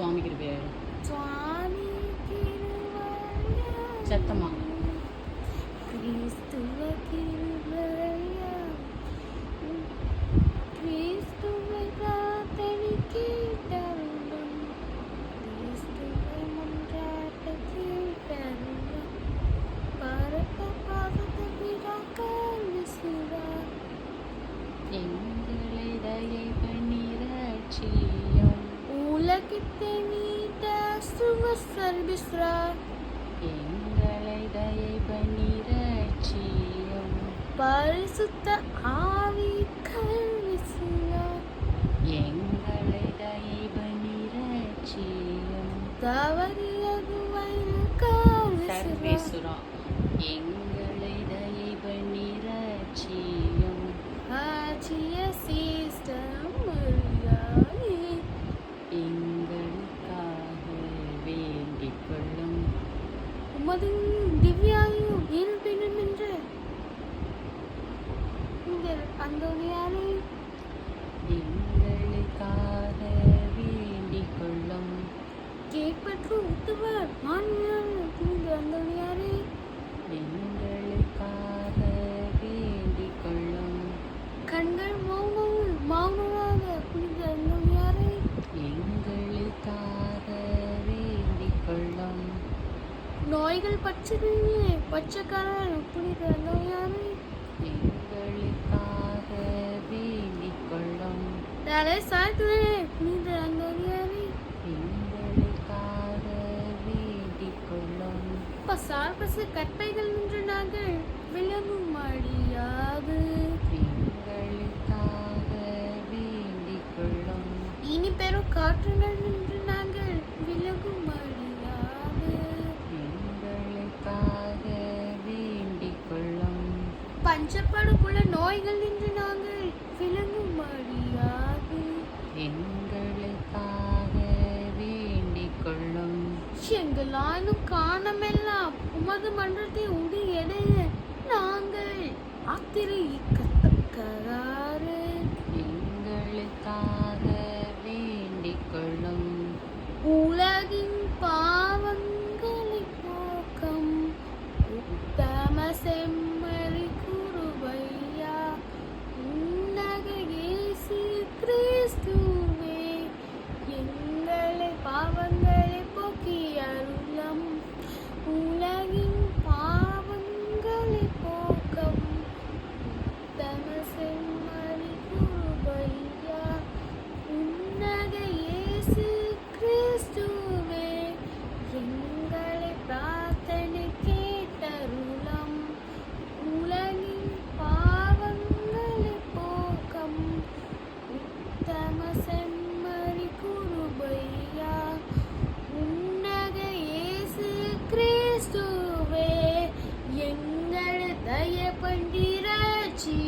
சுவாமி கிருபையா. சுவாமி கிருபையா சத்தமா கிறிஸ்துவ கிருபையா கிறிஸ்துவை பிரார்த்தனை கேட்டருளும் கிறிஸ்துவை மன்றாட்ட கேட்டருளும் பரத்த பாதத்தை பிதாக்கள் விசுவார் எங்களை தயை பண்ணி ரட்சியும் உலகத்தை மீட்ட சுவசர்பிஸ்ரா எங்களை தயை பண்ணி ரட்சியும் பரிசுத்த ஆவி கல்விசுரா எங்களை தயை பண்ணி ரட்சியும் தவறியது சர்வேசுரா எங்களை தயை பண்ணி ரட்சியும் ஆச்சிய சிஸ்டம் மரியாதை எங்களுக்காக வேண்டிக் கொள்ளும் உமது திவ்யாயு இருப்பினும் என்று நீங்கள் அந்தோனியாரை எங்களுக்காக வேண்டிக் கொள்ளும் கேட்பற்று உத்துவர் மாநிலம் நீங்கள் அந்தோனியாரை எங்களுக்காக வேண்டிக் கொள்ளும் கண்கள் மௌனமாக புனித அந்தோனியாரை எங்களுக்காக வேண்டிக் கொள்ளும் நோய்கள் பச்சை பச்சைக்காரன் புனித அந்தோனியாரை எங்களுக்காக வேண்டிக் கொள்ளும் தலை சாய்த்துவே புனித அந்தோனியாரை எங்களுக்காக வேண்டிக் கொள்ளும் பசார் பசு கற்பைகள் நின்று நாங்கள் விலகும் அடியாது எங்களுக்காக வேண்டிக் கொள்ளும் இனி பெரும் காற்றுகள் நின்று நாங்கள் விலகும் அடியாது எங்களுக்காக வேண்டிக் கொள்ளும் பஞ்சப்படுக்குள்ள நோய்கள் நின்று நாங்கள் விலகும் அடியாது எங்களுக்காக வேண்டிக் கொள்ளும் எங்களாலும் காணமெல்லாம் உமது மன்றத்தை உடி எடைய நாங்கள் ஆத்திரிக்கத்தக்கதாறு எங்களுக்காக வேண்டிக் கொள்ளும் உலகின் பாவங்களை போக்கம் உத்தம செம்மறி குருபையா உன்னக இயேசு கிறிஸ்துவே எங்களை பாவங்களை போக்கி அருளம் உலகின் பாவங்களை போக்கம் உத்தம செம்மறி குருபையா உன்னக இயேசு கிறிஸ்துவே எங்களை பிரார்த்தனை கேட்டருளம் உலகின் பாவங்களை போக்கம் உத்தம செம்மறி குருபையா உன்னக இயேசு கிறிஸ்துவே எங்களை தய பண்டிராட்சி